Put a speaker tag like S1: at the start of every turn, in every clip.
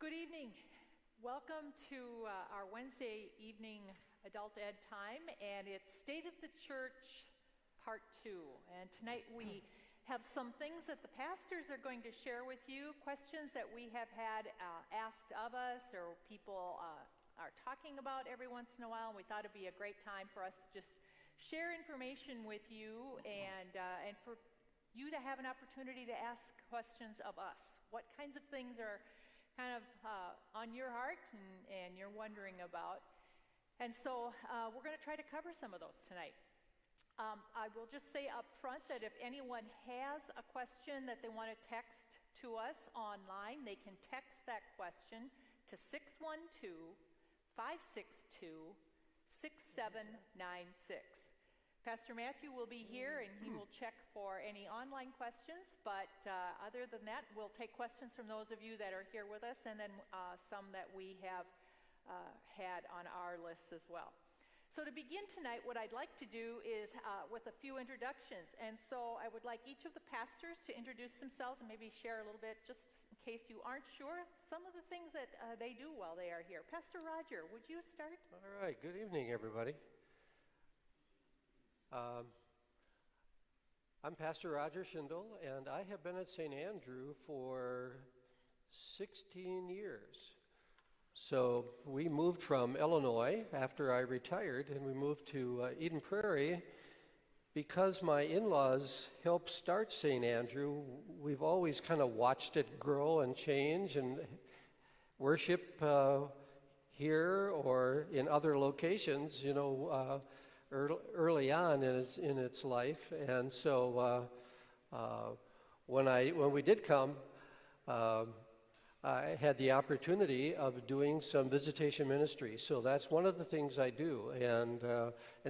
S1: Good evening. Welcome to our Wednesday evening adult ed time, and it's State of the Church Part 2. And tonight we have some things that the pastors are going to share with you, questions that we have had asked of us or people are talking about every once in a while, and we thought it'd be a great time for us to just share information with you and for you to have an opportunity to ask questions of us. What kinds of things are kind of on your heart and you're wondering about. And so we're going to try to cover some of those tonight. I will just say up front that if anyone has a question that they want to text to us online, they can text that question to 612-562-6796. Pastor Matthew will be here, and he will check for any online questions, but other than that, we'll take questions from those of you that are here with us, and then some that we have had on our lists as well. So to begin tonight, what I'd like to do is with a few introductions, and so I would like each of the pastors to introduce themselves and maybe share a little bit, just in case you aren't sure, some of the things that they do while they are here. Pastor Roger, would you start?
S2: All right, good evening, everybody. I'm Pastor Roger Schindle, and I have been at St. Andrew for 16 years. So we moved from Illinois after I retired, and we moved to Eden Prairie. Because my in-laws helped start St. Andrew, we've always kind of watched it grow and change and worship here or in other locations, early on in its life. And so when we did come, I had the opportunity of doing some Visitation Ministry. So that's one of the things I do, and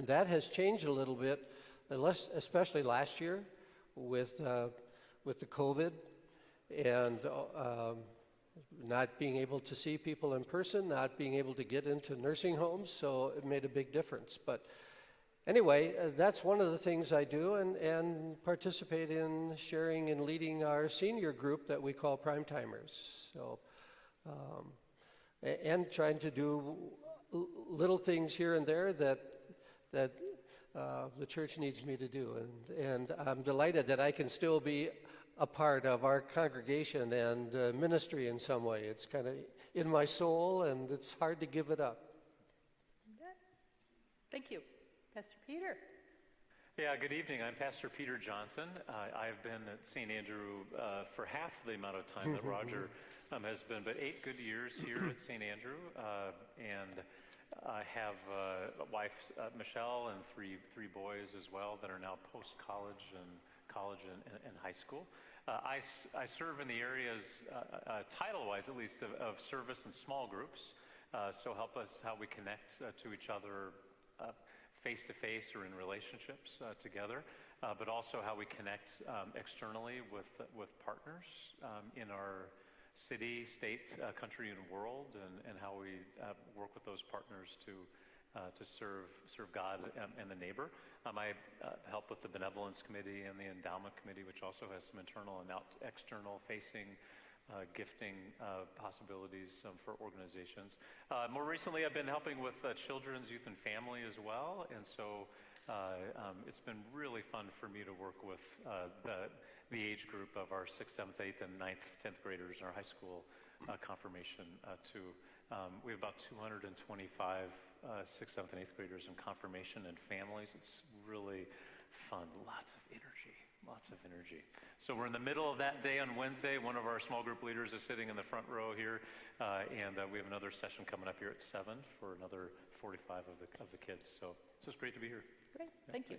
S2: that has changed a little bit, especially last year with the COVID and not being able to see people in person, not being able to get into nursing homes. So it made a big difference. But anyway, that's one of the things I do, and participate in sharing and leading our senior group that we call Prime Timers. So, and trying to do little things here and there that the church needs me to do. And I'm delighted that I can still be a part of our congregation and ministry in some way. It's kind of in my soul, and it's hard to give it up.
S1: Thank you. Pastor Peter.
S3: Yeah, good evening. I'm Pastor Peter Johnson. I've been at St. Andrew for half the amount of time that Roger has been, but 8 good years here at St. Andrew. And I have a wife, Michelle, and three boys as well that are now post-college and college and high school. I serve in the areas, title-wise at least, of service and small groups. So help us how we connect to each other face-to-face or in relationships together, but also how we connect externally with partners in our city, state, country, and world, and how we work with those partners to serve God and the neighbor. I help with the Benevolence Committee and the Endowment Committee, which also has some internal and external facing gifting possibilities for organizations. More recently, I've been helping with children's, youth, and family as well, and so it's been really fun for me to work with the age group of our 6th, 7th, 8th, and 9th, 10th graders in our high school confirmation too. We have about 225 6th, 7th, and 8th graders in confirmation and families. It's really fun, lots of energy. So we're in the middle of that day on Wednesday. One of our small group leaders is sitting in the front row here, and we have another session coming up here at 7 for another 45 of the kids. So it's just great to be here.
S1: Great, thank you.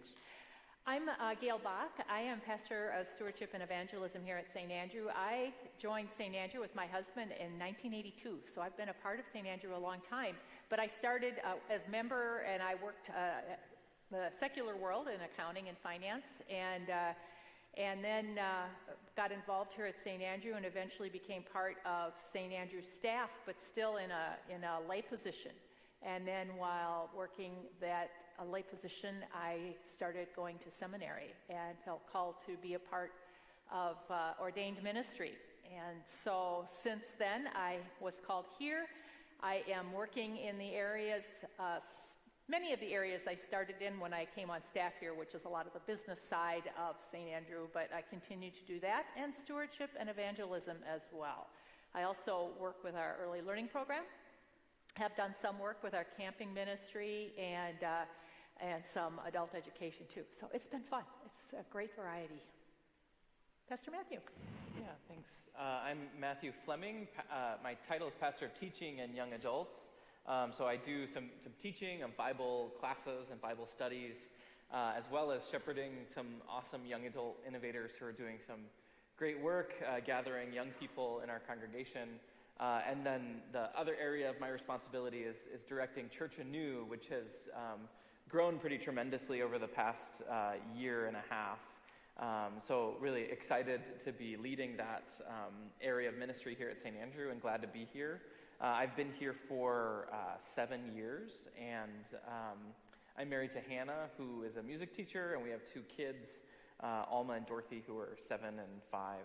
S1: I'm Gail Bach. I am pastor of Stewardship and Evangelism here at St. Andrew. I joined St. Andrew with my husband in 1982, so I've been a part of St. Andrew a long time. But I started as member, and I worked the secular world in accounting and finance, and then got involved here at St. Andrew and eventually became part of St. Andrew's staff, but still in a lay position. And then while working that lay position, I started going to seminary and felt called to be a part of ordained ministry. And so since then, I was called here. I am working in the areas, many of the areas I started in when I came on staff here, which is a lot of the business side of St. Andrew, but I continue to do that, and stewardship and evangelism as well. I also work with our early learning program, have done some work with our camping ministry, and some adult education too. So it's been fun. It's a great variety. Pastor Matthew.
S4: Yeah, thanks. I'm Matthew Fleming. My title is Pastor of Teaching and Young Adults. So I do some teaching of Bible classes and Bible studies, as well as shepherding some awesome young adult innovators who are doing some great work, gathering young people in our congregation. And then the other area of my responsibility is directing Church Anew, which has grown pretty tremendously over the past year and a half. So really excited to be leading that area of ministry here at St. Andrew, and glad to be here. I've been here for 7 years, and I'm married to Hannah, who is a music teacher, and we have 2 kids, Alma and Dorothy, who are 7 and 5.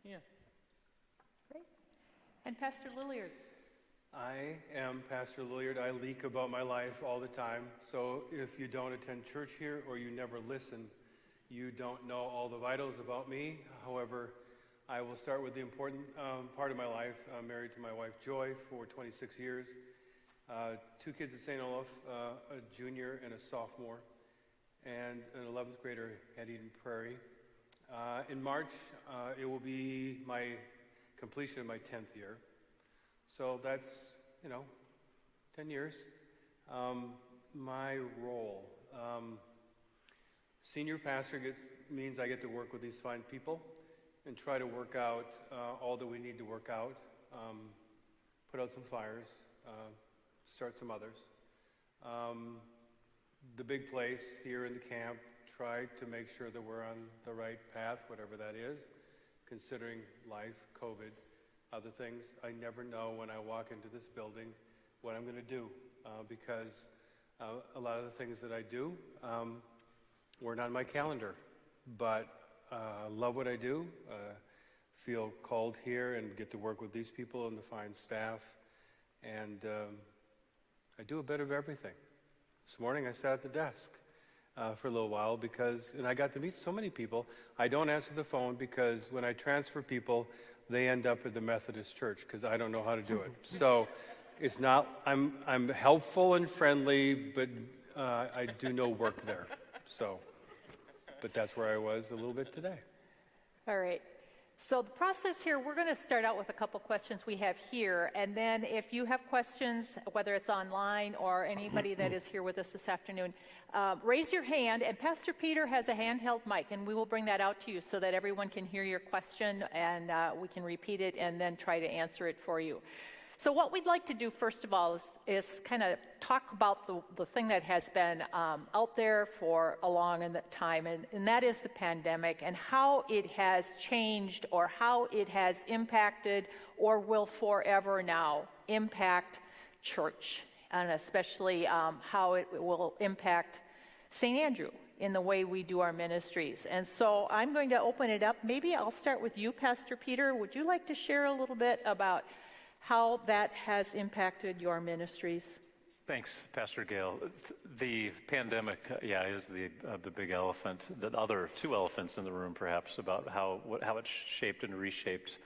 S4: Yeah.
S1: Great. And Pastor Lilliard.
S5: I am Pastor Lilliard. I leak about my life all the time. So if you don't attend church here or you never listen, you don't know all the vitals about me. However, I will start with the important part of my life. I'm married to my wife, Joy, for 26 years. 2 kids at St. Olaf, a junior and a sophomore, and an 11th grader at Eden Prairie. In March, it will be my completion of my 10th year. So that's, 10 years. My role. Senior pastor means I get to work with these fine people and try to work out all that we need to work out, put out some fires, start some others. The big place here in the camp, try to make sure that we're on the right path, whatever that is, considering life, COVID, other things. I never know when I walk into this building what I'm going to do because a lot of the things that I do weren't on my calendar, but love what I do, feel called here and get to work with these people and the fine staff, and I do a bit of everything. This morning I sat at the desk for a little while and I got to meet so many people. I don't answer the phone because when I transfer people, they end up at the Methodist church because I don't know how to do it. So it's not, I'm helpful and friendly, but I do no work there. But that's where I was a little bit today.
S1: All right. So the process here, we're going to start out with a couple questions we have here, and then if you have questions, whether it's online or anybody that is here with us this afternoon, raise your hand, and Pastor Peter has a handheld mic, and we will bring that out to you so that everyone can hear your question, and we can repeat it and then try to answer it for you. So what we'd like to do, first of all, is kind of talk about the thing that has been out there for a long time, and that is the pandemic and how it has changed or how it has impacted or will forever now impact church, and especially how it will impact St. Andrew in the way we do our ministries. And so I'm going to open it up. Maybe I'll start with you, Pastor Peter. Would you like to share a little bit about how that has impacted your ministries?
S3: Thanks, Pastor Gail. The pandemic, is the big elephant. The other 2 elephants in the room, perhaps, about how it shaped and reshaped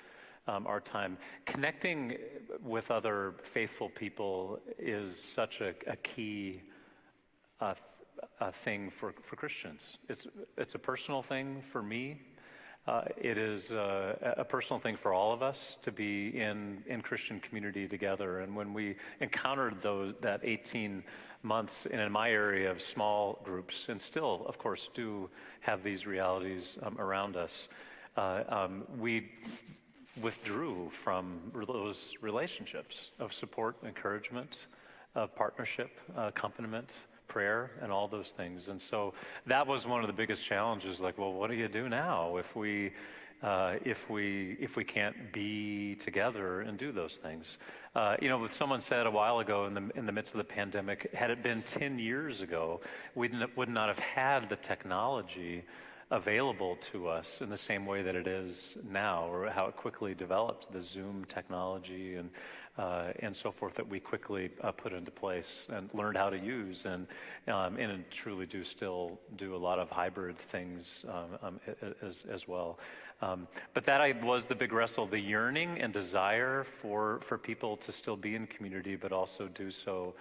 S3: our time. Connecting with other faithful people is such a key thing for Christians. It's a personal thing for me. It is a personal thing for all of us to be in Christian community together. And when we encountered that 18 months in my area of small groups, and still, of course, do have these realities around us, we withdrew from those relationships of support, encouragement, partnership, accompaniment, prayer, and all those things. And so that was one of the biggest challenges. Like, well, what do you do now if we can't be together and do those things? Someone said a while ago in the midst of the pandemic, had it been 10 years ago, we would not have had the technology available to us in the same way that it is now, or how it quickly developed, the Zoom technology and so forth that we quickly put into place and learned how to use, and truly do still do a lot of hybrid things as well. But that was the big wrestle, the yearning and desire for people to still be in community, but also do so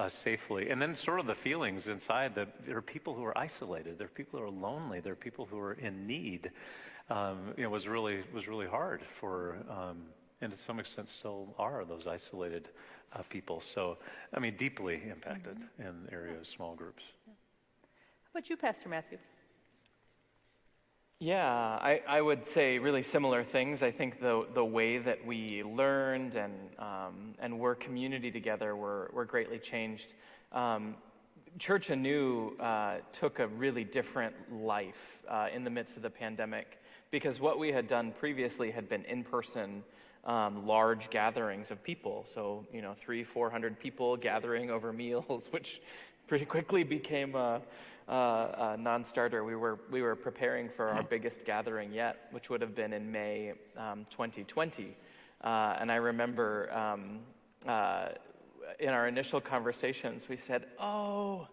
S3: safely. And then sort of the feelings inside that there are people who are isolated, there are people who are lonely, there are people who are in need, was really hard for, and to some extent still are, those isolated people. So, I mean, deeply impacted in areas, small groups.
S1: How about you, Pastor Matthew?
S4: Yeah, I would say really similar things. I think the way that we learned and were community together were greatly changed. Church Anew took a really different life in the midst of the pandemic, because what we had done previously had been in-person large gatherings of people. So, 300-400 people gathering over meals, which pretty quickly became a non-starter. We were preparing for our biggest gathering yet, which would have been in May 2020. And I remember in our initial conversations, we said, "Oh,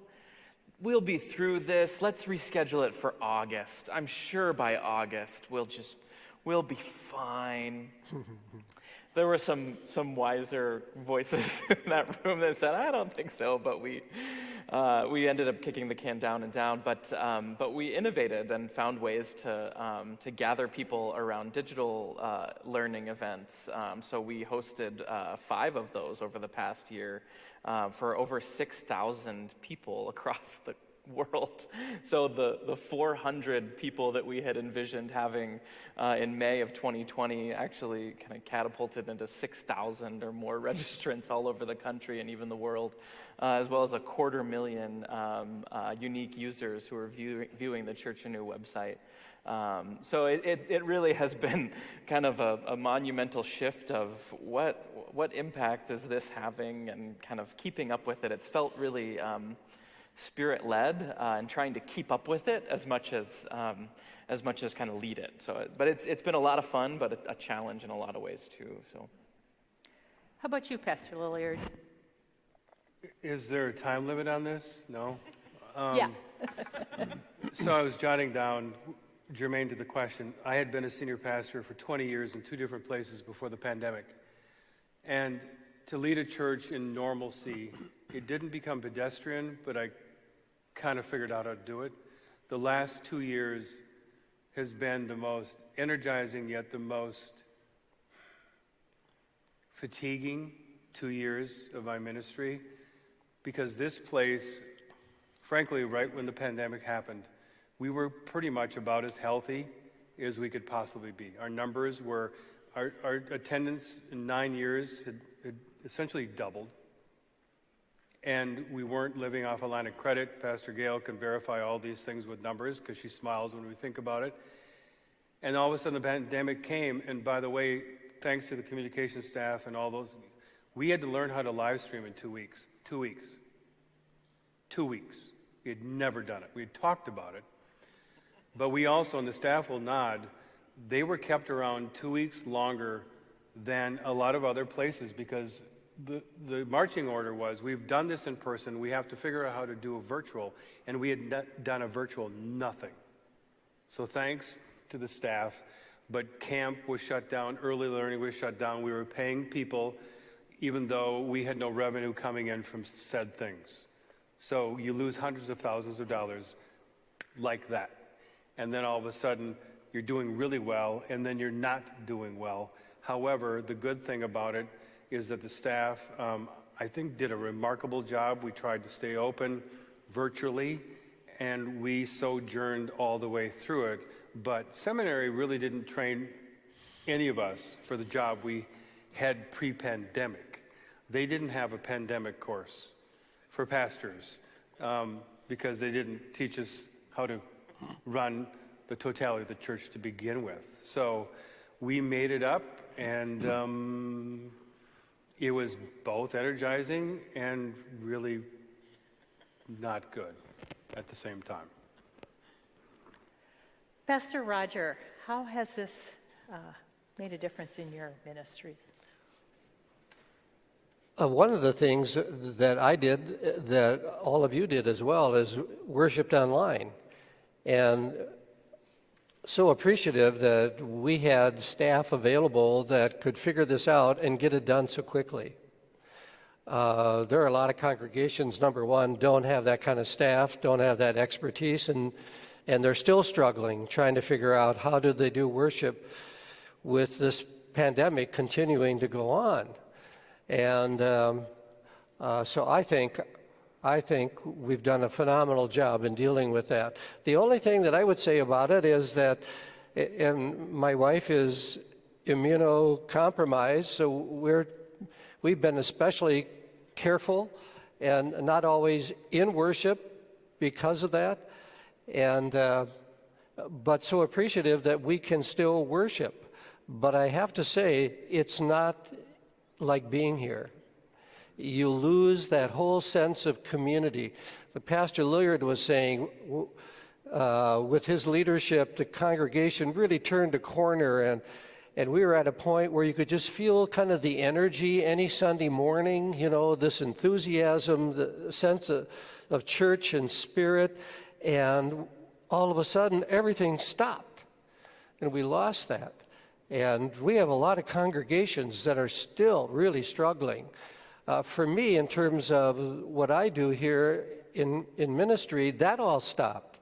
S4: we'll be through this. Let's reschedule it for August. I'm sure by August we'll be fine." There were some wiser voices in that room that said, "I don't think so," but we ended up kicking the can down and down. But we innovated and found ways to gather people around digital learning events. So we hosted 5 of those over the past year for over 6,000 people across the world. So the 400 people that we had envisioned having in May of 2020 actually kind of catapulted into 6,000 or more registrants all over the country and even the world, as well as 250,000 unique users who are viewing the Church Anew website. So it really has been kind of a monumental shift of what impact is this having, and kind of keeping up with it. It's felt really Spirit-led, and trying to keep up with it as much as kind of lead it. So, but it's been a lot of fun, but a challenge in a lot of ways too. So,
S1: How about you, Pastor Lilliard?
S5: Is there a time limit on this? No?
S1: Yeah.
S5: So I was jotting down, germane to the question, I had been a senior pastor for 20 years in 2 different places before the pandemic. And to lead a church in normalcy, it didn't become pedestrian, but I kind of figured out how to do it. The last 2 years has been the most energizing, yet the most fatiguing 2 years of my ministry, because this place, frankly, right when the pandemic happened, we were pretty much about as healthy as we could possibly be. Our numbers were, our attendance in 9 years had essentially doubled. And we weren't living off a line of credit. Pastor Gail can verify all these things with numbers because she smiles when we think about it. And all of a sudden the pandemic came, and by the way, thanks to the communication staff and all those, we had to learn how to live stream in 2 weeks. 2 weeks. 2 weeks. We had never done it. We had talked about it. But we also, and the staff will nod, they were kept around 2 weeks longer than a lot of other places, because the marching order was, we've done this in person, we have to figure out how to do a virtual, and we had done a virtual nothing. So thanks to the staff, but camp was shut down, early learning was shut down, we were paying people even though we had no revenue coming in from said things. So you lose hundreds of thousands of dollars like that. And then all of a sudden, you're doing really well, and then you're not doing well. However, the good thing about it is that the staff, I think, did a remarkable job. We tried to stay open virtually, and we sojourned all the way through it. But seminary really didn't train any of us for the job we had pre-pandemic. They didn't have a pandemic course for pastors because they didn't teach us how to run the totality of the church to begin with. So we made it up, and it was both energizing and really not good at the same time.
S1: Pastor Roger, how has this made a difference in your ministries?
S2: One of the things that I did, that all of you did as well, is worshiped online. And so appreciative that we had staff available that could figure this out and get it done so quickly. There are a lot of congregations, number one, don't have that kind of staff, don't have that expertise, and they're still struggling, trying to figure out how do they do worship with this pandemic continuing to go on. And so I think we've done a phenomenal job in dealing with that. The only thing that I would say about it is that, and my wife is immunocompromised, so we've been especially careful and not always in worship because of that, and but so appreciative that we can still worship. But I have to say, it's not like being here. You lose that whole sense of community. The Pastor Lillard was saying, with his leadership, the congregation really turned a corner, and we were at a point where you could just feel kind of the energy any Sunday morning, this enthusiasm, the sense of church and spirit, and all of a sudden everything stopped, and we lost that. And we have a lot of congregations that are still really struggling. For me, in terms of what I do here in ministry, that all stopped.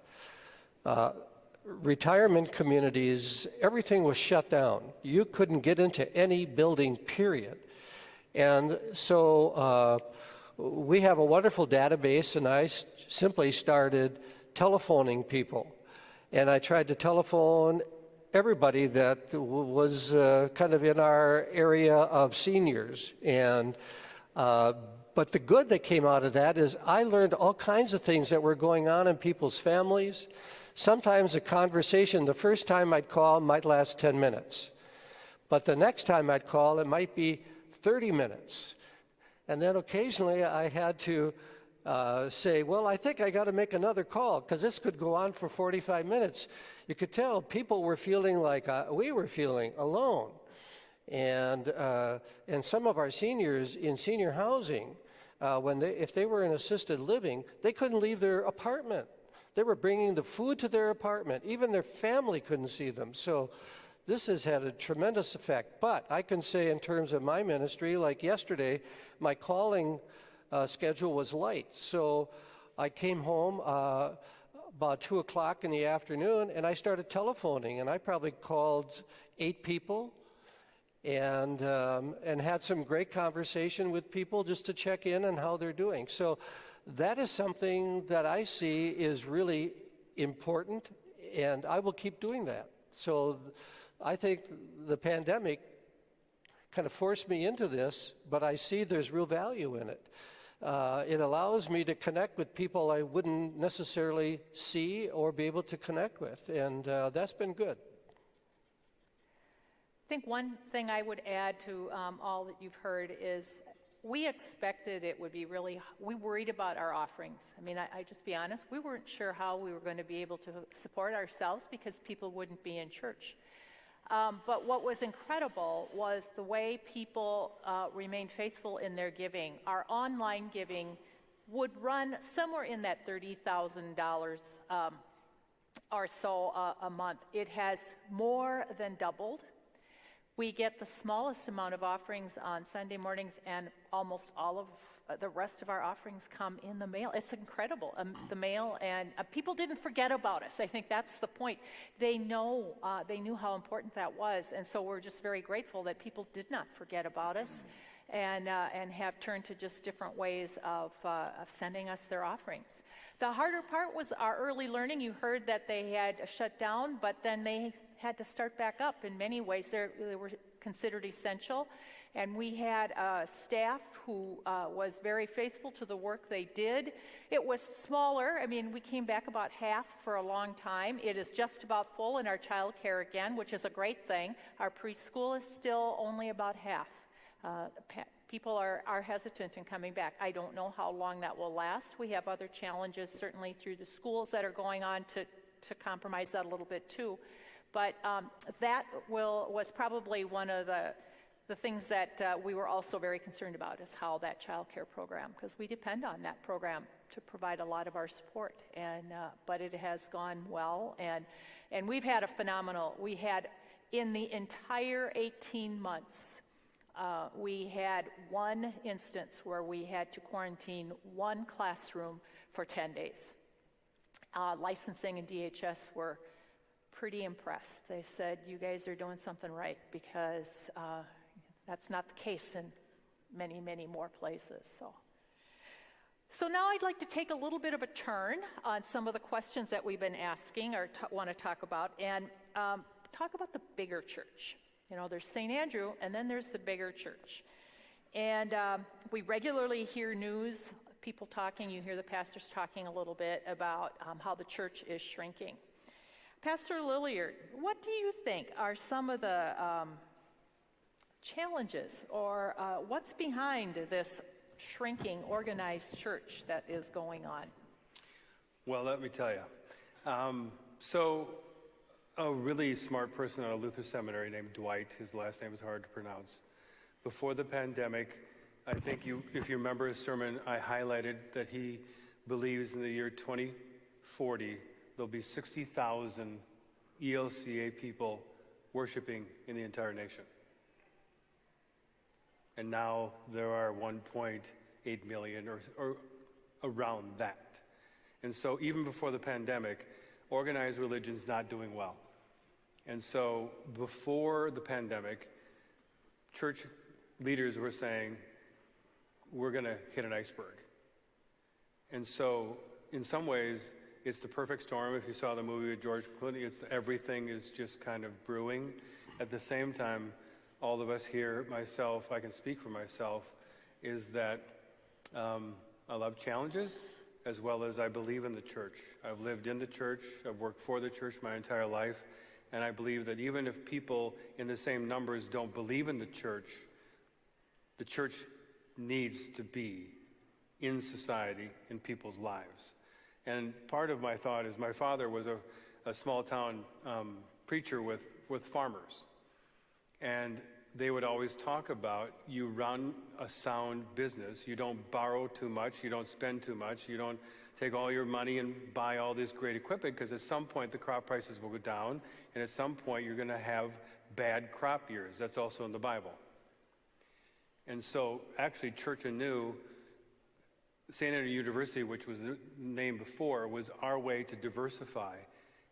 S2: Retirement communities, everything was shut down. You couldn't get into any building, period. And so we have a wonderful database, and I simply started telephoning people. And I tried to telephone everybody that was kind of in our area of seniors. And but the good that came out of that is I learned all kinds of things that were going on in people's families. Sometimes a conversation, the first time I'd call, might last 10 minutes. But the next time I'd call, it might be 30 minutes. And then occasionally I had to say, well, I think I got to make another call because this could go on for 45 minutes. You could tell people were feeling like we were feeling alone. And some of our seniors in senior housing, if they were in assisted living, they couldn't leave their apartment. They were bringing the food to their apartment. Even their family couldn't see them. So this has had a tremendous effect. But I can say in terms of my ministry, like yesterday, my calling schedule was light. So I came home about 2 o'clock in the afternoon, and I started telephoning, and I probably called 8 people and had some great conversation with people just to check in on how they're doing. So that is something that I see is really important, and I will keep doing that. So I think the pandemic kind of forced me into this, but I see there's real value in it. It allows me to connect with people I wouldn't necessarily see or be able to connect with, and that's been good.
S1: I think one thing I would add to all that you've heard is we expected it would be we worried about our offerings. I mean, I just be honest, we weren't sure how we were going to be able to support ourselves because people wouldn't be in church. But what was incredible was the way people remained faithful in their giving. Our online giving would run somewhere in that $30,000 or so a month. It has more than doubled. We get the smallest amount of offerings on Sunday mornings, and almost all of the rest of our offerings come in the mail. It's incredible, the mail, and people didn't forget about us. I think that's the point. They knew how important that was, and so we're just very grateful that people did not forget about us, and have turned to just different ways of sending us their offerings. The harder part was our early learning. You heard that they had shut down, but then they had to start back up in many ways. They were considered essential. And we had staff who was very faithful to the work they did. It was smaller. I mean, we came back about half for a long time. It is just about full in our child care again, which is a great thing. Our preschool is still only about half. People are hesitant in coming back. I don't know how long that will last. We have other challenges, certainly through the schools that are going on to to compromise that a little bit too. But that was probably one of the things that we were also very concerned about, is how that child care program, because we depend on that program to provide a lot of our support. But it has gone well, and we've had we had in the entire 18 months, we had one instance where we had to quarantine one classroom for 10 days. Licensing and DHS were pretty impressed. They said, you guys are doing something right, because that's not the case in many, many more places. So now I'd like to take a little bit of a turn on some of the questions that we've been asking or want to talk about, and talk about the bigger church. You know, there's St. Andrew, and then there's the bigger church. And we regularly hear news, people talking, you hear the pastors talking a little bit about how the church is shrinking. Pastor Lilliard, what do you think are some of the challenges, or what's behind this shrinking organized church that is going on?
S5: Well, let me tell you. So a really smart person at a Luther seminary named Dwight, his last name is hard to pronounce. Before the pandemic, I think if you remember his sermon, I highlighted that he believes in the year 2040, there'll be 60,000 ELCA people worshiping in the entire nation. And now there are 1.8 million or around that. And so even before the pandemic, organized religion's not doing well. And so before the pandemic, church leaders were saying, we're going to hit an iceberg. And so in some ways, it's the perfect storm. If you saw the movie with George Clooney, everything is just kind of brewing. At the same time, all of us here, myself, I can speak for myself, is that I love challenges as well as I believe in the church. I've lived in the church, I've worked for the church my entire life, and I believe that even if people in the same numbers don't believe in the church needs to be in society, in people's lives. And part of my thought is my father was a small town preacher with farmers. And they would always talk about, you run a sound business. You don't borrow too much. You don't spend too much. You don't take all your money and buy all this great equipment, because at some point the crop prices will go down, and at some point you're going to have bad crop years. That's also in the Bible. And so actually Church Anew, St. Andrew University, which was the name before, was our way to diversify,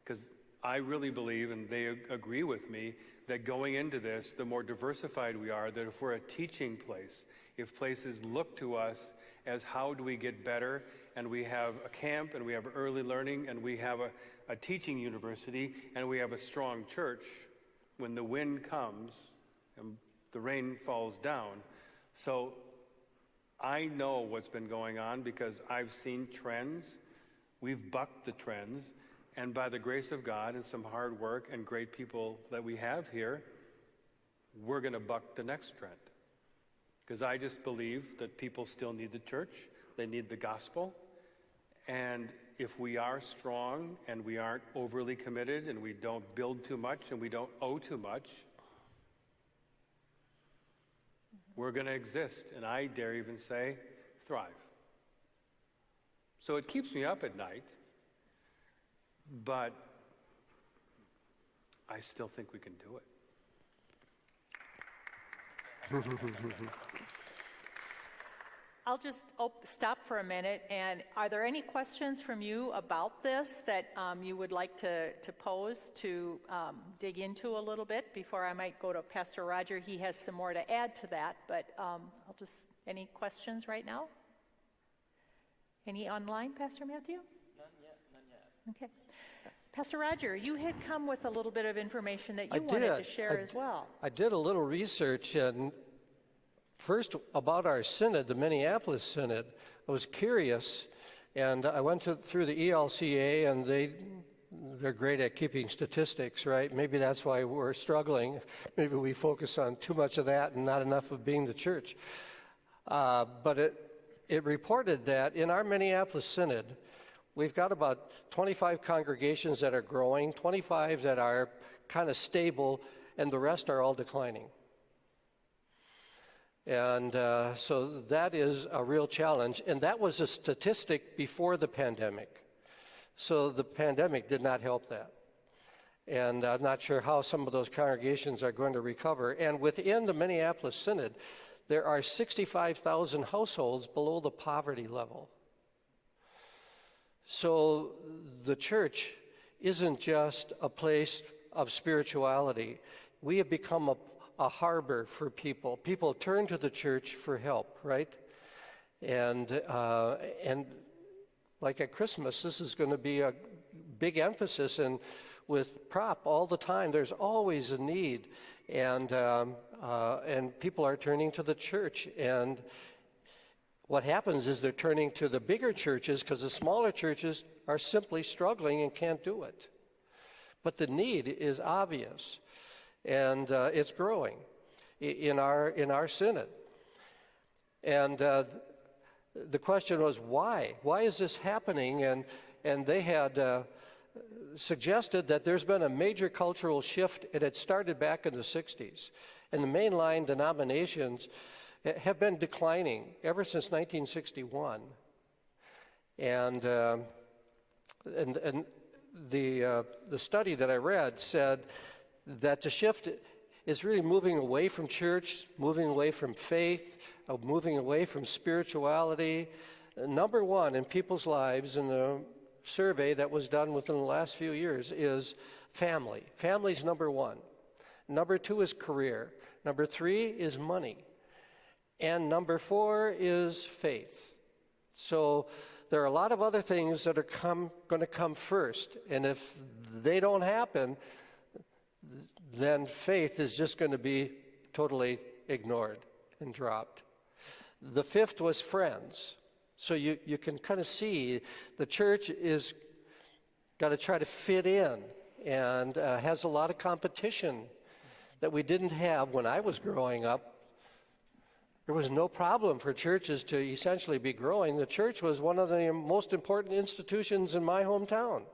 S5: because I really believe, and they agree with me, that going into this, the more diversified we are, that if we're a teaching place, if places look to us as how do we get better, and we have a camp, and we have early learning, and we have a teaching university, and we have a strong church, when the wind comes and the rain falls down. So I know what's been going on because I've seen trends. We've bucked the trends. And by the grace of God and some hard work and great people that we have here, we're going to buck the next trend. Because I just believe that people still need the church. They need the gospel. And if we are strong and we aren't overly committed and we don't build too much and we don't owe too much, we're going to exist. And I dare even say, thrive. So it keeps me up at night. But I still think we can do it.
S1: I'll just stop for a minute. And are there any questions from you about this that you would like to pose, to dig into a little bit before I might go to Pastor Roger? He has some more to add to that. But any questions right now? Any online, Pastor Matthew?
S4: None yet.
S1: Okay. Pastor Roger, you had come with a little bit of information that you wanted to share as well.
S2: I did a little research, and first about our synod, the Minneapolis Synod. I was curious, and I went through the ELCA, and they're great at keeping statistics, right? Maybe that's why we're struggling. Maybe we focus on too much of that and not enough of being the church. But it reported that in our Minneapolis Synod, we've got about 25 congregations that are growing, 25 that are kind of stable, and the rest are all declining. And so that is a real challenge. And that was a statistic before the pandemic. So the pandemic did not help that. And I'm not sure how some of those congregations are going to recover. And within the Minneapolis Synod, there are 65,000 households below the poverty level. So the church isn't just a place of spirituality. We have become a harbor for people. People turn to the church for help, right? And like at Christmas, this is going to be a big emphasis, and with prop all the time, there's always a need, and people are turning to the church. And what happens is they're turning to the bigger churches because the smaller churches are simply struggling and can't do it. But the need is obvious, and it's growing in our synod. And the question was, why? Why is this happening? And they had suggested that there's been a major cultural shift, and it started back in the 60s. And the mainline denominations have been declining ever since 1961. And the study that I read said that the shift is really moving away from church, moving away from faith, moving away from spirituality. Number one in people's lives in the survey that was done within the last few years is family. Family's number one. Number two is career. Number three is money. And number four is faith. So there are a lot of other things that are going to come first. And if they don't happen, then faith is just going to be totally ignored and dropped. The fifth was friends. So you can kind of see the church is got to try to fit in and has a lot of competition that we didn't have when I was growing up. There was no problem for churches to essentially be growing. The church was one of the most important institutions in my hometown.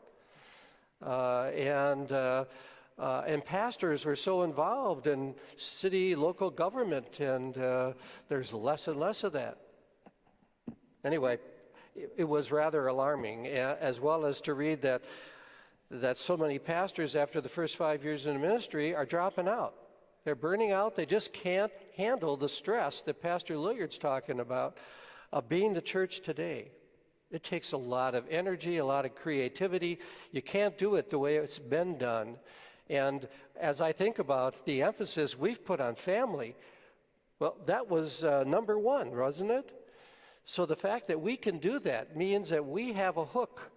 S2: And pastors were so involved in city, local government, and there's less and less of that. Anyway, it was rather alarming, as well as to read that so many pastors after the first 5 years in the ministry are dropping out. They're burning out. They just can't handle the stress that Pastor Lilliard's talking about of being the church today. It takes a lot of energy, a lot of creativity. You can't do it the way it's been done. And as I think about the emphasis we've put on family, well, that was number one, wasn't it? So the fact that we can do that means that we have a hook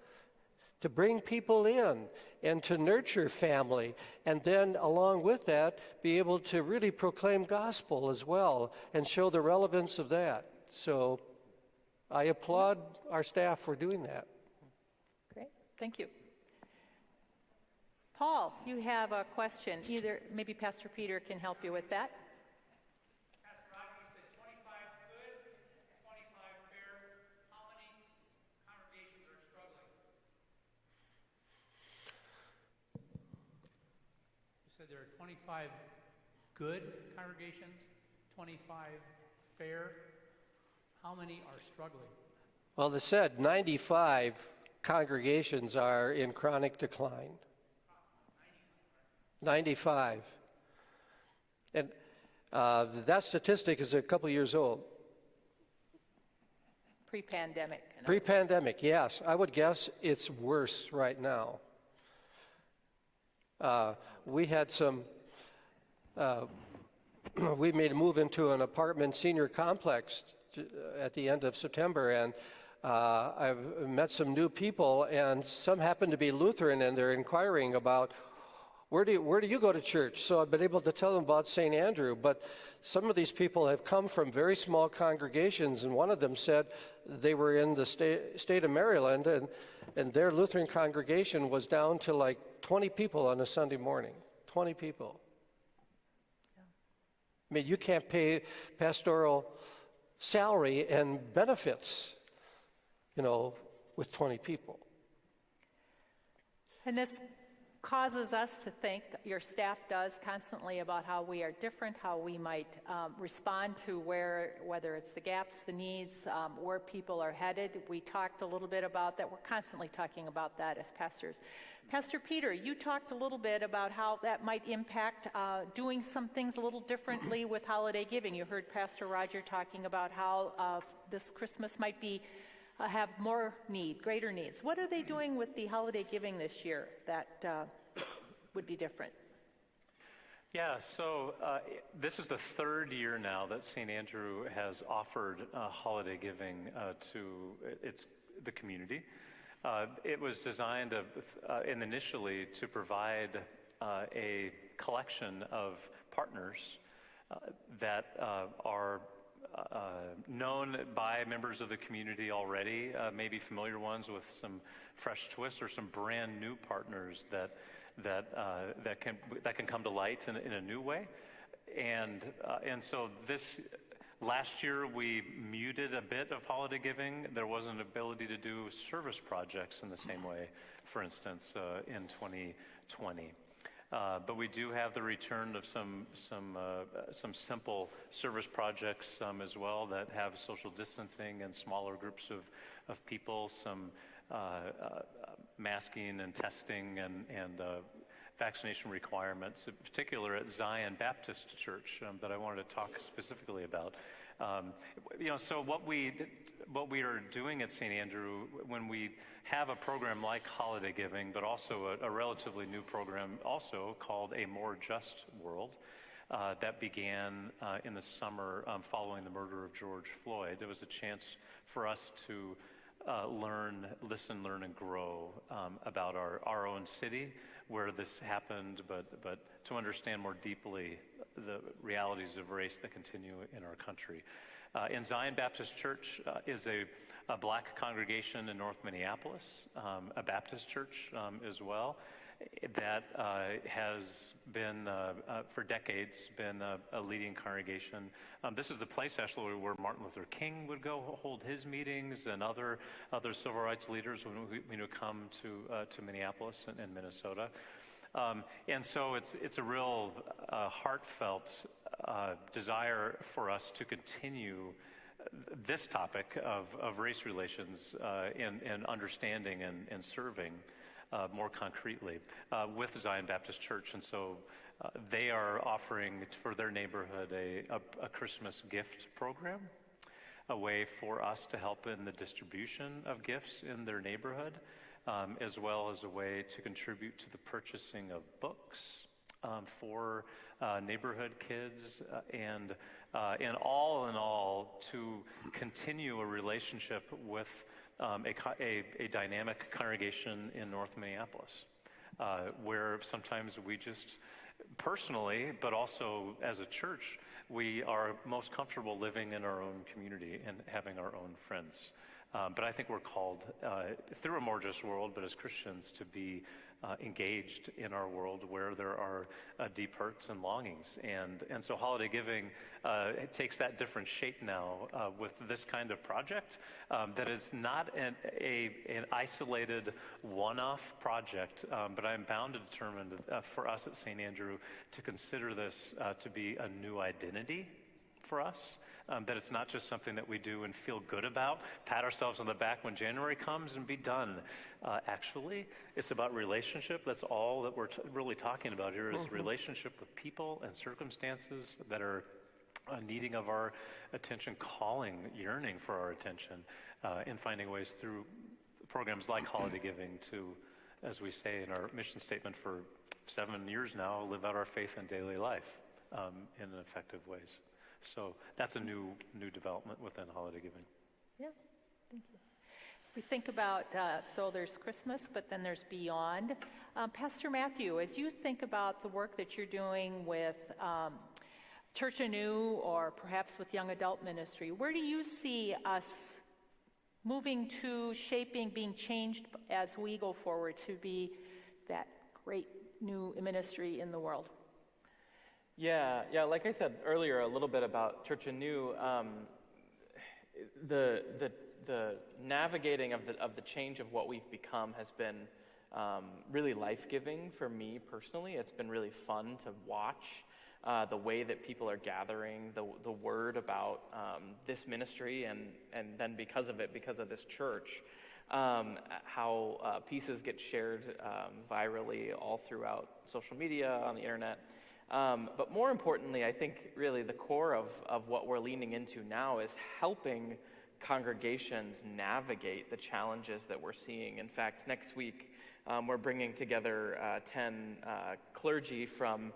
S2: to bring people in and to nurture family, and then along with that, be able to really proclaim gospel as well and show the relevance of that. So I applaud our staff for doing that.
S1: Great, thank you. Paul, you have a question. Either maybe Pastor Peter can help you with that.
S6: Pastor Roger, you said 25 good, 25 fair. How many congregations are struggling? You said there are 25 good congregations, 25 fair. How many are struggling?
S2: Well, they said 95 congregations are in chronic decline. 95. And that statistic is a couple years old.
S1: Pre-pandemic.
S2: Pre-pandemic, yes. I would guess it's worse right now. We had we made a move into an apartment senior complex at the end of September, and I've met some new people, and some happen to be Lutheran, and they're inquiring about where do you go to church? So I've been able to tell them about St. Andrew, but some of these people have come from very small congregations, and one of them said they were in the state of Maryland, and their Lutheran congregation was down to like 20 people on a Sunday morning. 20 people. Yeah. I mean, you can't pay pastoral salary and benefits, with 20 people.
S1: And this causes us to think, your staff does constantly, about how we are different, how we might respond to whether it's the gaps, the needs, where people are headed. We talked a little bit about that. We're constantly talking about that as pastors. Pastor Peter, you talked a little bit about how that might impact doing some things a little differently with holiday giving. You heard Pastor Roger talking about how this Christmas might be have more need, greater needs. What are they doing with the holiday giving this year that would be different?
S3: Yeah, so this is the third year now that St. Andrew has offered holiday giving to the community. It was designed initially to provide a collection of partners that are known by members of the community already, maybe familiar ones with some fresh twists, or some brand new partners that can come to light in a new way. And so this last year we muted a bit of holiday giving. There wasn't an ability to do service projects in the same way, for instance, in 2020. But we do have the return of some simple service projects as well that have social distancing and smaller groups of people, some masking and testing and vaccination requirements, in particular at Zion Baptist Church, that I wanted to talk specifically about. So what we are doing at St. Andrew, when we have a program like holiday giving, but also a relatively new program also called A More Just World, that began in the summer following the murder of George Floyd. It was a chance for us to listen, learn, and grow about our own city, where this happened, but to understand more deeply the realities of race that continue in our country. In Zion Baptist Church is a black congregation in North Minneapolis, a Baptist church as well, that has been, for decades, been a leading congregation. This is the place, actually, where Martin Luther King would go hold his meetings, and other civil rights leaders when we come to Minneapolis and Minnesota. And so it's a real heartfelt desire for us to continue this topic of race relations and understanding and serving more concretely with Zion Baptist Church. And so they are offering for their neighborhood a Christmas gift program, a way for us to help in the distribution of gifts in their neighborhood, as well as a way to contribute to the purchasing of books for neighborhood kids, and all in all, to continue a relationship with a dynamic congregation in North Minneapolis, where sometimes we just personally, but also as a church, we are most comfortable living in our own community and having our own friends. But I think we're called, through a more just world, but as Christians, to be engaged in our world where there are deep hurts and longings. And so holiday giving it takes that different shape now with this kind of project that is not an isolated one-off project, but I'm bound and determined for us at St. Andrew to consider this to be a new identity for us. That it's not just something that we do and feel good about, pat ourselves on the back when January comes and be done. Actually, it's about relationship. That's all that we're really talking about here is relationship with people and circumstances that are needing of our attention, calling, yearning for our attention, and finding ways through programs like holiday giving to, as we say in our mission statement for 7 years now, live out our faith in daily life in effective ways. So that's a new development within holiday giving.
S1: Yeah, thank you. We think about, so there's Christmas, but then there's beyond. Pastor Matthew, as you think about the work that you're doing with Church Anew or perhaps with young adult ministry, where do you see us moving to, shaping, being changed as we go forward to be that great new ministry in the world?
S4: Yeah. Like I said earlier, a little bit about Church Anew. The navigating of the change of what we've become has been really life-giving for me personally. It's been really fun to watch the way that people are gathering the word about this ministry, and then because of this church, how pieces get shared virally all throughout social media, on the internet. But more importantly, I think really the core of what we're leaning into now is helping congregations navigate the challenges that we're seeing. In fact, next week, we're bringing together 10 clergy from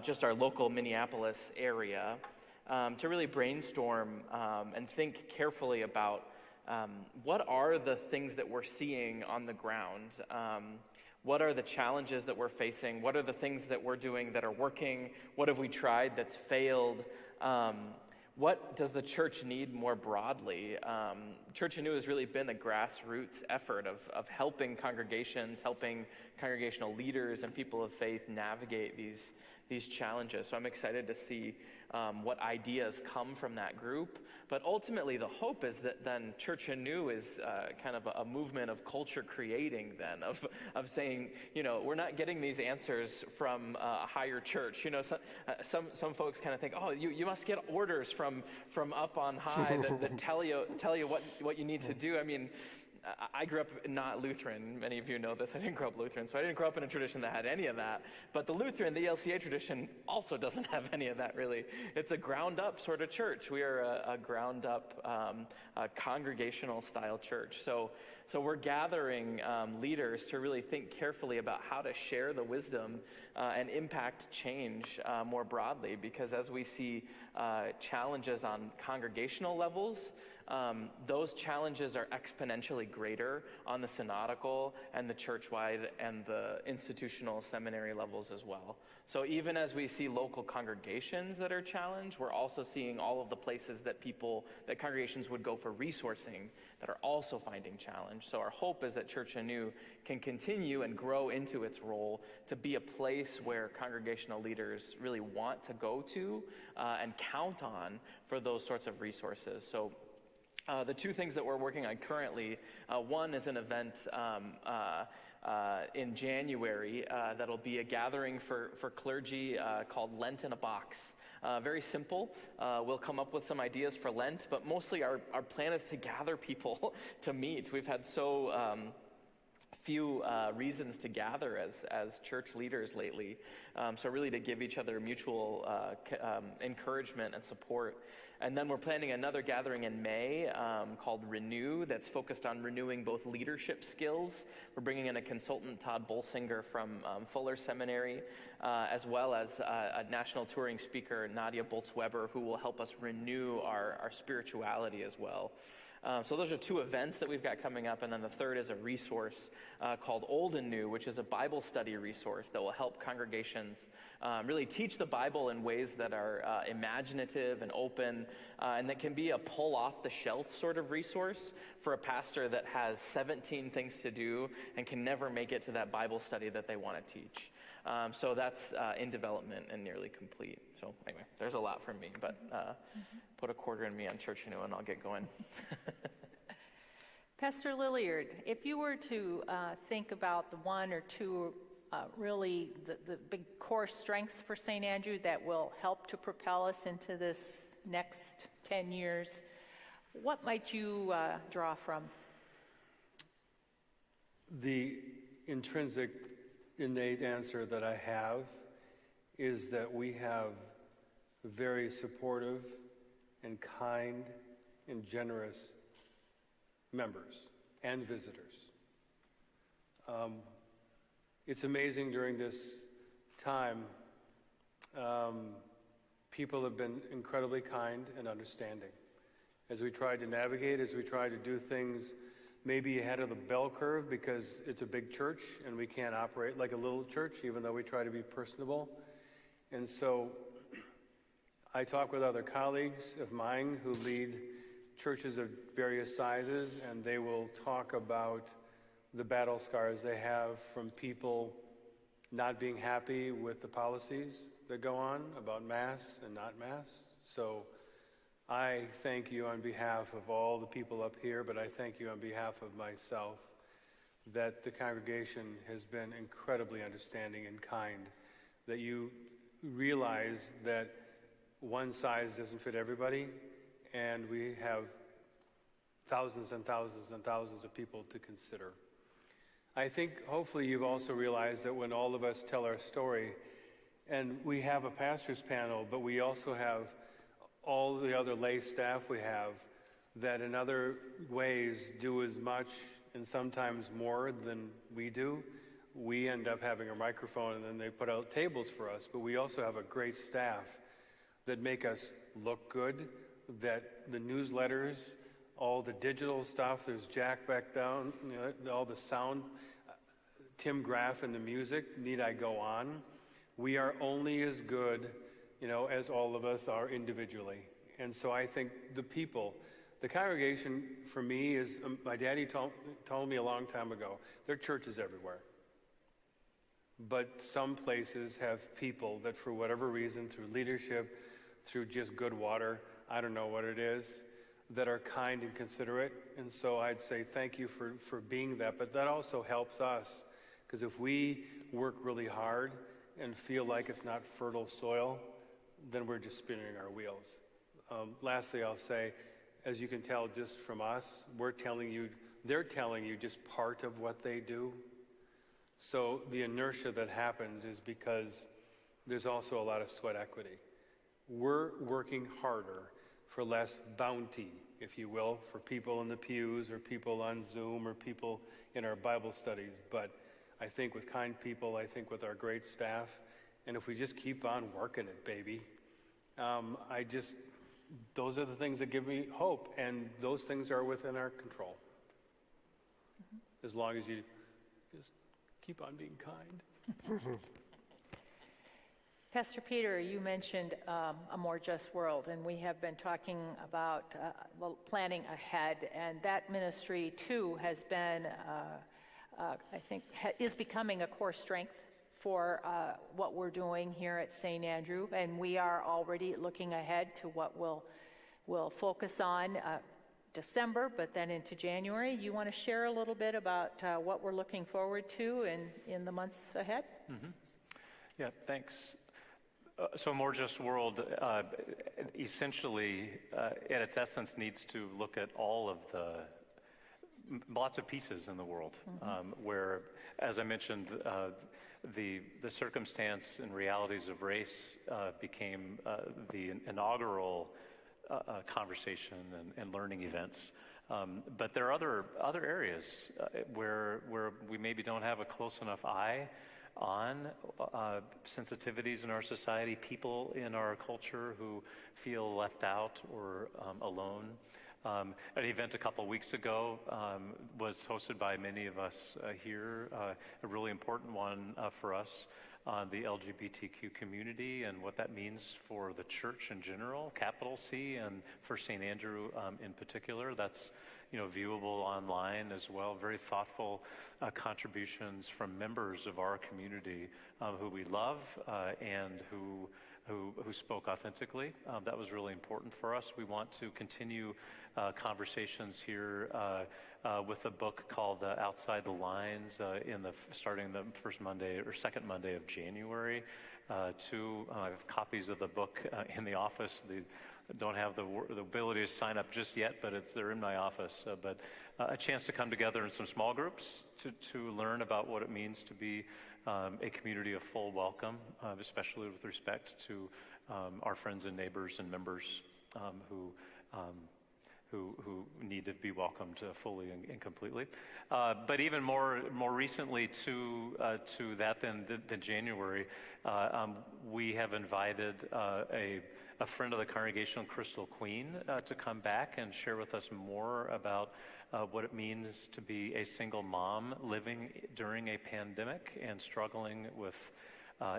S4: just our local Minneapolis area to really brainstorm and think carefully about what are the things that we're seeing on the ground. What are the challenges that we're facing? What are the things that we're doing that are working? What have we tried that's failed? What does the church need more broadly? Church Anew has really been a grassroots effort of helping congregations, helping congregational leaders and people of faith navigate these challenges. So I'm excited to see what ideas come from that group. But ultimately, the hope is that then Church Anew is kind of a movement of culture creating then, of saying, we're not getting these answers from a higher church. Some folks kind of think, oh, you must get orders from up on high that tell you what you need to do. I mean, I grew up not Lutheran. Many of you know this. I didn't grow up Lutheran, so I didn't grow up in a tradition that had any of that. But the Lutheran, the LCA tradition, also doesn't have any of that, really. It's a ground-up sort of church. We are a ground-up, congregational-style church. So we're gathering leaders to really think carefully about how to share the wisdom and impact change more broadly. Because as we see challenges on congregational levels, those challenges are exponentially greater on the synodical and the church-wide and the institutional seminary levels as well. So even as we see local congregations that are challenged, we're also seeing all of the places that congregations would go for resourcing that are also finding challenge. So our hope is that Church Anew can continue and grow into its role to be a place where congregational leaders really want to go to and count on for those sorts of resources. So the two things that we're working on currently, one is an event in January that'll be a gathering for clergy called Lent in a Box. Very simple. We'll come up with some ideas for Lent, but mostly our plan is to gather people to meet. We've had so few reasons to gather as church leaders lately. So really to give each other mutual encouragement and support. And then we're planning another gathering in May called Renew that's focused on renewing both leadership skills. We're bringing in a consultant, Todd Bolsinger from Fuller Seminary, as well as a national touring speaker, Nadia Boltz-Weber, who will help us renew our spirituality as well. So those are two events that we've got coming up, and then the third is a resource called Old and New, which is a Bible study resource that will help congregations really teach the Bible in ways that are imaginative and open, and that can be a pull-off-the-shelf sort of resource for a pastor that has 17 things to do and can never make it to that Bible study that they want to teach. So that's in development and nearly complete. So anyway, there's a lot from me, but put a quarter in me on Church Anew and I'll get going.
S1: Pastor Lilliard, if you were to think about the one or two really the big core strengths for St. Andrew that will help to propel us into this next 10 years, what might you draw from?
S5: The intrinsic, innate answer that I have is that we have very supportive and kind and generous members and visitors. It's amazing during this time, people have been incredibly kind and understanding. As we try to navigate, as we try to do things maybe ahead of the bell curve because it's a big church and we can't operate like a little church, even though we try to be personable. And so I talk with other colleagues of mine who lead churches of various sizes, and they will talk about the battle scars they have from people not being happy with the policies that go on about mass and not mass. So I thank you on behalf of all the people up here, but I thank you on behalf of myself that the congregation has been incredibly understanding and kind, that you realize that one size doesn't fit everybody, and we have thousands and thousands and thousands of people to consider. I think hopefully you've also realized that when all of us tell our story, and we have a pastor's panel, but we also have all the other lay staff we have that in other ways do as much and sometimes more than we do. We end up having a microphone and then they put out tables for us, but we also have a great staff that make us look good, that the newsletters, all the digital stuff, there's Jack back down, all the sound, Tim Graff and the music, need I go on? We are only as good, as all of us are individually. And so I think the congregation for me is, my daddy told me a long time ago, there are churches everywhere. But some places have people that for whatever reason, through leadership, through just good water, I don't know what it is, that are kind and considerate. And so I'd say thank you for being that. But that also helps us, because if we work really hard and feel like it's not fertile soil, then we're just spinning our wheels. Lastly, I'll say, as you can tell just from us, they're telling you just part of what they do. So the inertia that happens is because there's also a lot of sweat equity. We're working harder for less bounty, if you will, for people in the pews or people on Zoom or people in our Bible studies. But I think with kind people, I think with our great staff, and if we just keep on working it, baby, those are the things that give me hope, and those things are within our control. As long as you just keep on being kind.
S1: Pastor Peter, you mentioned a more just world, and we have been talking about planning ahead, and that ministry too has been, I think, is becoming a core strength for what we're doing here at St. Andrew, and we are already looking ahead to what we'll focus on December, but then into January. You want to share a little bit about what we're looking forward to in the months ahead?
S3: Mm-hmm. Yeah, thanks. So a more just world, essentially, at its essence, needs to look at all of lots of pieces in the world, where, as I mentioned, the circumstance and realities of race became the inaugural conversation and learning events. But there are other areas where we maybe don't have a close enough eye on sensitivities in our society, people in our culture who feel left out or alone. An event a couple weeks ago was hosted by many of us here, a really important one for us on the LGBTQ community and what that means for the church in general, capital C, and for St. Andrew in particular. That's viewable online as well. Very thoughtful contributions from members of our community who we love and who spoke authentically. That was really important for us. We want to continue conversations here with a book called Outside the Lines starting the first Monday or second Monday of January. I have copies of the book in the office. Don't have the ability to sign up just yet, but they're in my office. But a chance to come together in some small groups to learn about what it means to be a community of full welcome, especially with respect to our friends and neighbors and members who need to be welcomed fully and completely. But even more recently to that than January, we have invited a friend of the congregation, Crystal Queen, to come back and share with us more about what it means to be a single mom living during a pandemic and struggling with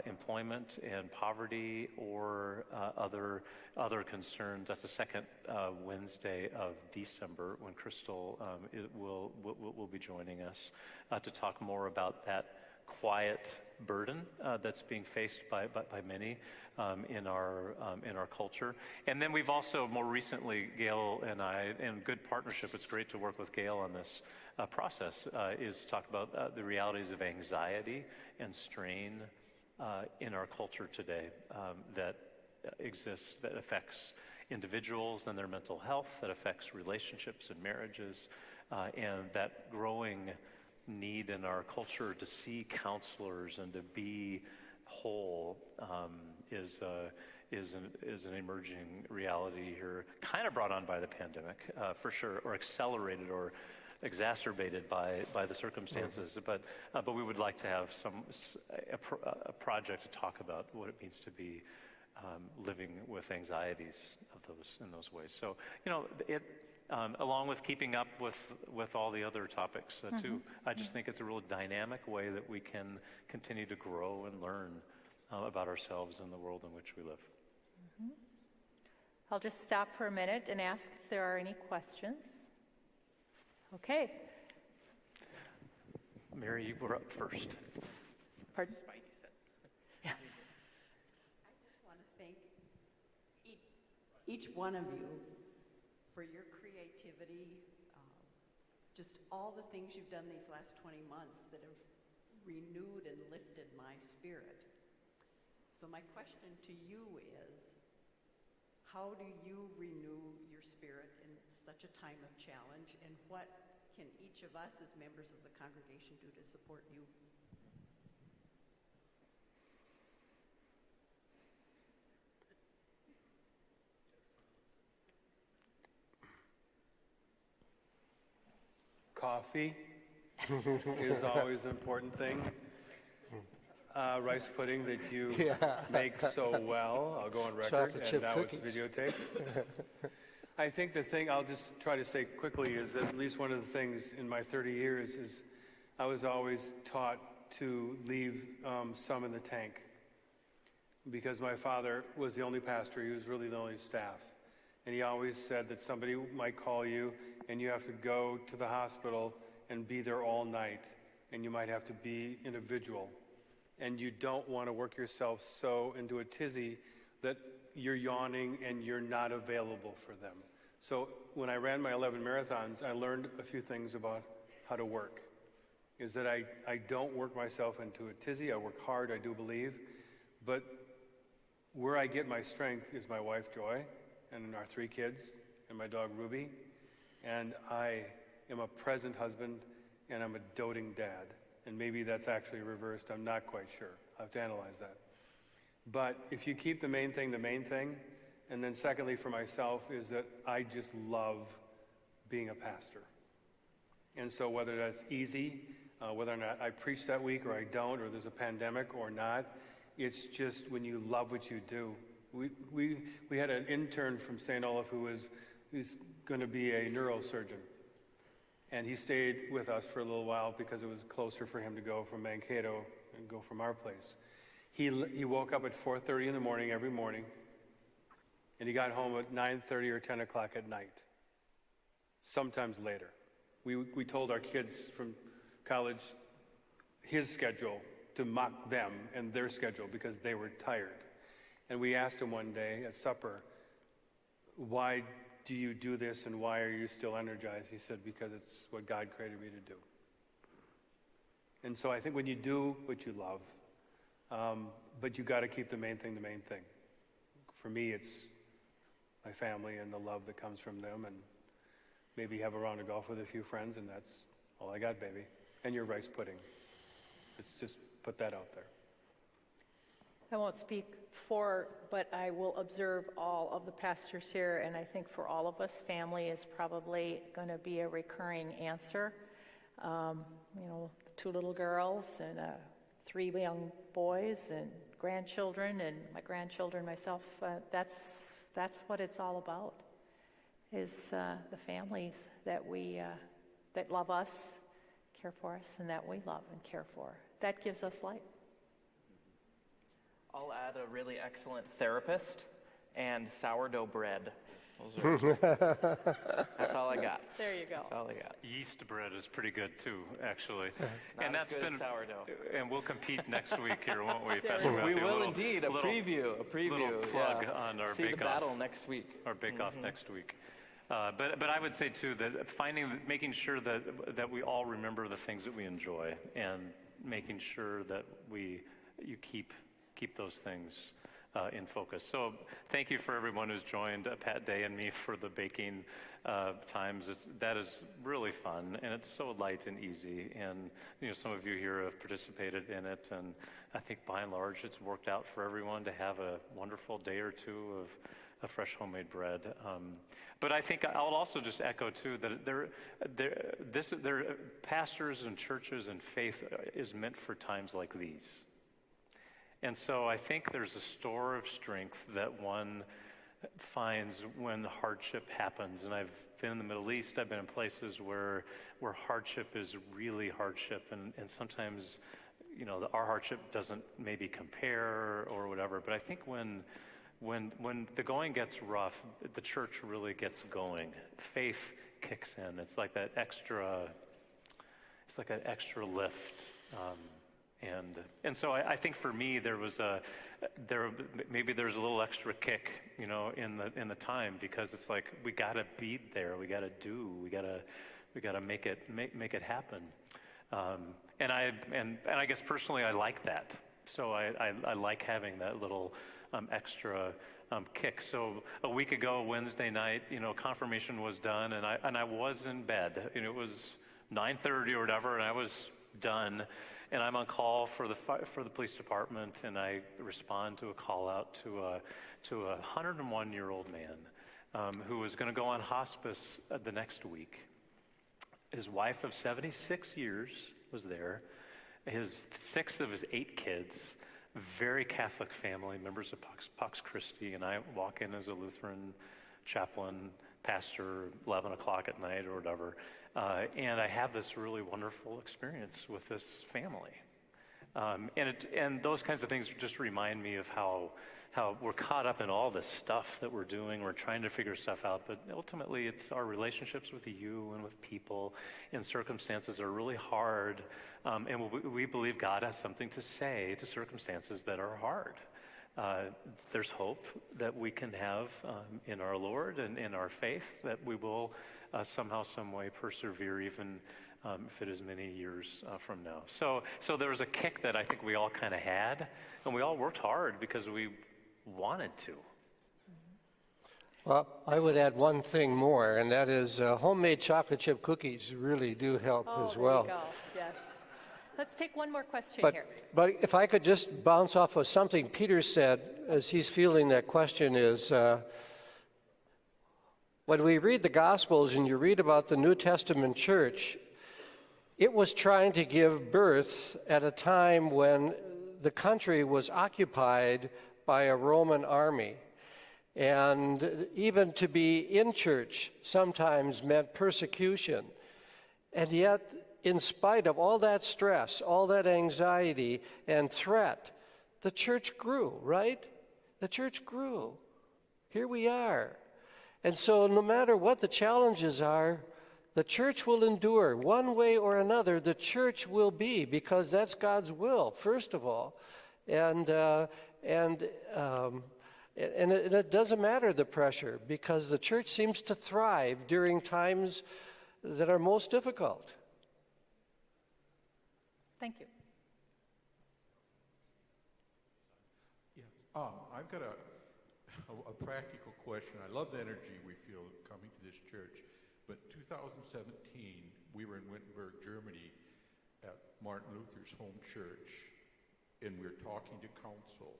S3: employment and poverty or other concerns. That's the second Wednesday of December when Crystal will be joining us to talk more about quiet burden that's being faced by many in our culture. And then we've also more recently, Gail and I, in good partnership, it's great to work with Gail on this process, is to talk about the realities of anxiety and strain in our culture today that exists, that affects individuals and their mental health, that affects relationships and marriages, and that growing need in our culture to see counselors and to be whole is an emerging reality here, kind of brought on by the pandemic, for sure, or accelerated or exacerbated by the circumstances. But we would like to have a project to talk about what it means to be living with anxieties in those ways. So along with keeping up with all the other topics too. I just think it's a real dynamic way that we can continue to grow and learn about ourselves and the world in which we live.
S1: I'll just stop for a minute and ask if there are any questions. Okay.
S3: Mary, you were up first.
S1: Pardon?
S7: I just want to thank each one of you for your creativity, just all the things you've done these last 20 months that have renewed and lifted my spirit. So my question to you is, how do you renew your spirit in such a time of challenge, and what can each of us as members of the congregation do to support you?
S5: Coffee is always an important thing. Rice pudding that you make so well. I'll go on record,
S2: Chocolate
S5: and
S2: chip
S5: now
S2: cookies.
S5: it's videotaped. I think the thing I'll just try to say quickly is that at least one of the things in my 30 years is I was always taught to leave some in the tank, because my father was the only pastor. He was really the only staff. And he always said that somebody might call you and you have to go to the hospital and be there all night, and you might have to be individual. And you don't want to work yourself so into a tizzy that you're yawning and you're not available for them. So when I ran my 11 marathons, I learned a few things about how to work. Is that I don't work myself into a tizzy. I work hard, I do believe. But where I get my strength is my wife, Joy, and our 3 kids, and my dog, Ruby. And I am a present husband, and I'm a doting dad. And maybe that's actually reversed. I'm not quite sure. I'll have to analyze that. But if you keep the main thing, and then secondly for myself is that I just love being a pastor. And so whether that's easy, whether or not I preach that week or I don't, or there's a pandemic or not, it's just when you love what you do. We had an intern from St. Olaf who's going to be a neurosurgeon. And he stayed with us for a little while because it was closer for him to go from Mankato and go from our place. He woke up at 4:30 in the morning every morning, and he got home at 9:30 or 10 o'clock at night, sometimes later. We told our kids from college his schedule to mock them and their schedule because they were tired. And we asked him one day at supper, why do you do this and why are you still energized? He said, because it's what God created me to do. And so I think when you do what you love, but you got to keep the main thing. For me, it's my family and the love that comes from them, and maybe have a round of golf with a few friends, and that's all I got, baby. And your rice pudding. Let's just put that out there.
S1: I won't speak for, but I will observe all of the pastors here, and I think for all of us, family is probably going to be a recurring answer. 2 little girls and 3 young boys and grandchildren, and my grandchildren, myself. That's what it's all about. Is the families that that love us, care for us, and that we love and care for. That gives us life.
S4: I'll add a really excellent therapist and sourdough bread. That's all I got.
S1: There you go.
S4: That's all I got.
S3: Yeast bread is pretty good too, actually.
S4: Not
S3: And
S4: as
S3: that's
S4: good as
S3: been
S4: sourdough.
S3: And we'll compete next week here, won't we,
S1: There
S3: Pastor
S1: we go.
S3: Matthew?
S4: We will
S3: Little-
S4: indeed. A
S3: little-
S4: preview.
S3: Little plug
S4: yeah.
S3: on our
S4: See the
S3: bake-off.
S4: battle next week.
S3: Our bake-off next week. But I would say too that making sure that we all remember the things that we enjoy, and making sure that you keep those things in focus. So thank you for everyone who's joined Pat Day and me for the baking times. That is really fun, and it's so light and easy. And some of you here have participated in it, and I think by and large it's worked out for everyone to have a wonderful day or two of fresh homemade bread. But I think I'll also just echo too that pastors and churches and faith is meant for times like these. And so I think there's a store of strength that one finds when hardship happens. And I've been in the Middle East, I've been in places where hardship is really hardship, and sometimes our hardship doesn't maybe compare or whatever. But I think when the going gets rough, the church really gets going. Faith kicks in. It's like that extra lift. And so I think for me there's a little extra kick, in the time, because it's like we gotta be there, we gotta make it happen. And I guess personally I like that. So I like having that little extra kick. So a week ago, Wednesday night, confirmation was done, and I was in bed. It was 9:30 or whatever, and I was done. And I'm on call for the police department, and I respond to a call out to a 101-year-old man who was going to go on hospice the next week. His wife of 76 years was there. 6 of his 8 kids, very Catholic family, members of Pax Christi, and I walk in as a Lutheran chaplain, pastor, 11 o'clock at night or whatever, and I have this really wonderful experience with this family. And those kinds of things just remind me of how we're caught up in all this stuff that we're doing. We're trying to figure stuff out, but ultimately it's our relationships with you and with people in circumstances are really hard, and we believe God has something to say to circumstances that are hard. There's hope that we can have in our Lord and in our faith, that we will somehow, some way persevere, even if it is many years from now. So there was a kick that I think we all kind of had, and we all worked hard because we wanted to.
S2: Well, I would add one thing more, and that is homemade chocolate chip cookies really do help as well.
S1: There you go. Yes. Let's take one more question here.
S2: But if I could just bounce off of something Peter said as he's fielding that question is, when we read the Gospels and you read about the New Testament church, it was trying to give birth at a time when the country was occupied by a Roman army. And even to be in church sometimes meant persecution. And yet, in spite of all that stress, all that anxiety and threat, the church grew, right? The church grew. Here we are. And so no matter what the challenges are, the church will endure. One way or another, the church will be, because that's God's will, first of all. And it doesn't matter the pressure, because the church seems to thrive during times that are most difficult.
S1: Thank you.
S8: Yeah, I've got a practical question. I love the energy we feel coming to this church. But 2017, we were in Wittenberg, Germany, at Martin Luther's home church, and we were talking to council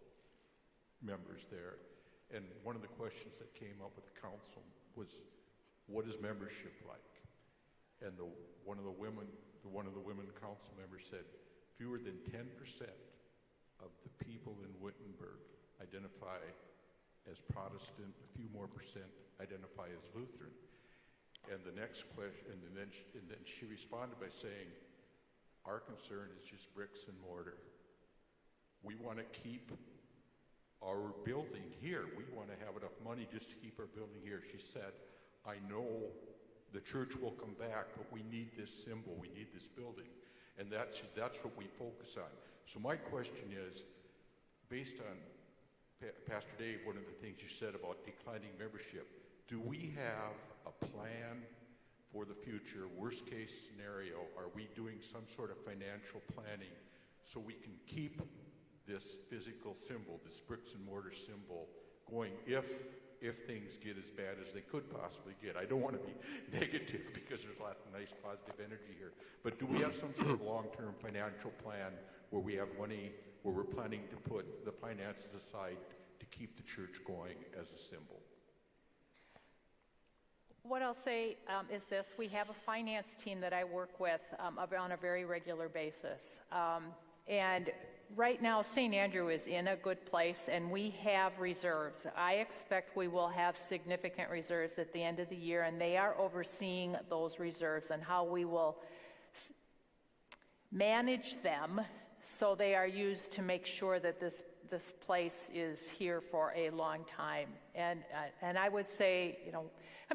S8: members there. And one of the questions that came up with the council was, what is membership like? And one of the women council members said, fewer than 10% of the people in Wittenberg identify as Protestant, a few more percent identify as Lutheran. And the next question, and then she responded by saying, our concern is just bricks and mortar. We want to keep our building here. We want to have enough money just to keep our building here. She said, I know the church will come back, but we need this symbol, we need this building. And that's what we focus on. So my question is, based on Pastor Dave, one of the things you said about declining membership, do we have a plan for the future, worst case scenario? Are we doing some sort of financial planning so we can keep this physical symbol, this bricks and mortar symbol, going if things get as bad as they could possibly get? I don't want to be negative because there's a lot of nice positive energy here, but do we have some sort of long-term financial plan where we have money, where we're planning to put the finances aside to keep the church going as a symbol?
S1: What I'll say is this: we have a finance team that I work with on a very regular basis. And right now, St. Andrew is in a good place, and we have reserves. I expect we will have significant reserves at the end of the year, and they are overseeing those reserves and how we will manage them so they are used to make sure that this place is here for a long time. And I would say,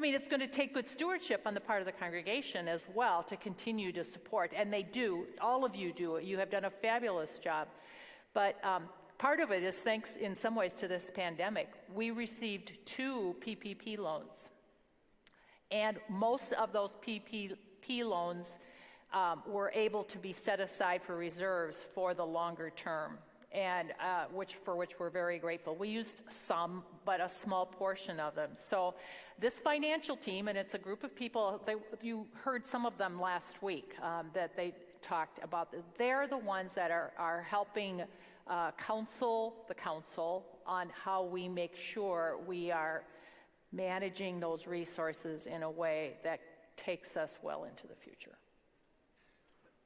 S1: it's going to take good stewardship on the part of the congregation as well to continue to support. And they do. All of you do. You have done a fabulous job. But part of it is thanks in some ways to this pandemic. We received 2 PPP loans. And most of those PPP loans were able to be set aside for reserves for the longer term, and for which we're very grateful. We used some, but a small portion of them. So this financial team, and it's a group of people, you heard some of them last week that they talked about. They're the ones that are helping counsel the council on how we make sure we are managing those resources in a way that takes us well into the future.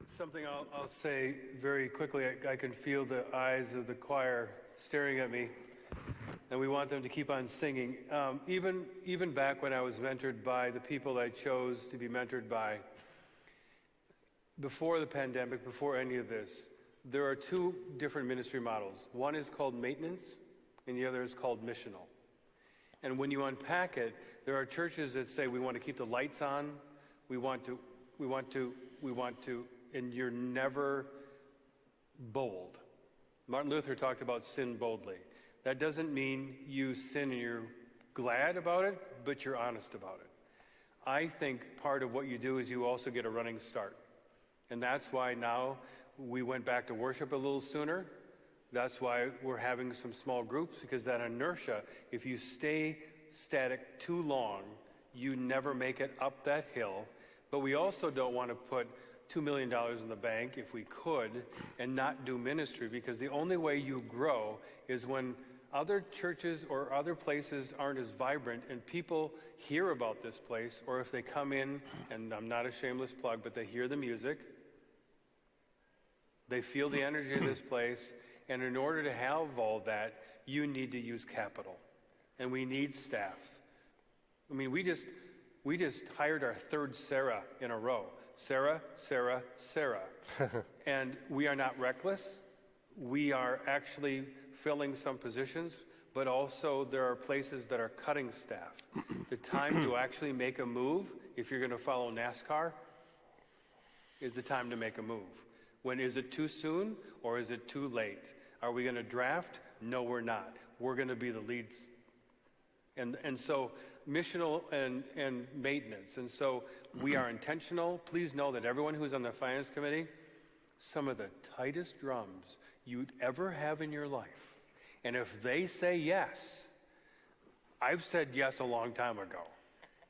S5: Something I'll say very quickly. I can feel the eyes of the choir staring at me, and we want them to keep on singing. Even back when I was mentored by the people I chose to be mentored by, before the pandemic, before any of this, there are 2 different ministry models. One is called maintenance, and the other is called missional. And when you unpack it, there are churches that say we want to keep the lights on, we want to, and you're never bold. Martin Luther talked about sin boldly. That doesn't mean you sin and you're glad about it, but you're honest about it. I think part of what you do is you also get a running start. And that's why now we went back to worship a little sooner. That's why we're having some small groups, because that inertia, if you stay static too long, you never make it up that hill. But we also don't want to put $2 million in the bank, if we could, and not do ministry, because the only way you grow is when other churches or other places aren't as vibrant and people hear about this place, or if they come in, and I'm not a shameless plug, but they hear the music, they feel the energy of this place, and in order to have all that, you need to use capital, and we need staff. We just hired our 3rd Sarah in a row. Sarah. And we are not reckless. We are actually filling some positions, but also there are places that are cutting staff. The time to actually make a move, if you're going to follow NASCAR, is the time to make a move. When is it too soon or is it too late? Are we going to draft? No, we're not. We're going to be the leads. And so missional and maintenance. And so we are intentional. Please know that everyone who's on the finance committee, some of the tightest drums you'd ever have in your life. And if they say yes, I've said yes a long time ago.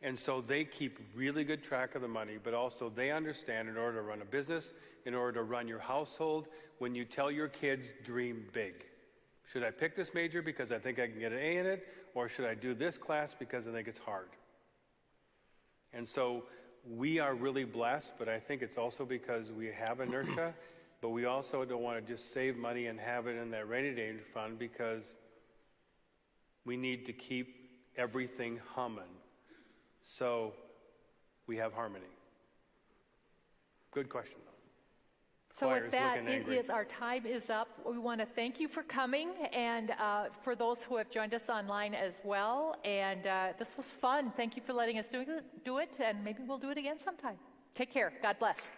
S5: And so they keep really good track of the money, but also they understand in order to run a business, in order to run your household, when you tell your kids, dream big. Should I pick this major because I think I can get an A in it, or should I do this class because I think it's hard? And so we are really blessed, but I think it's also because we have inertia, but we also don't want to just save money and have it in that rainy day fund, because we need to keep everything humming. So we have harmony. Good question, though.
S1: So
S5: Choir's
S1: with that,
S5: looking angry.
S1: our time is up. We want to thank you for coming, and for those who have joined us online as well. And this was fun. Thank you for letting us do it, and maybe we'll do it again sometime. Take care. God bless.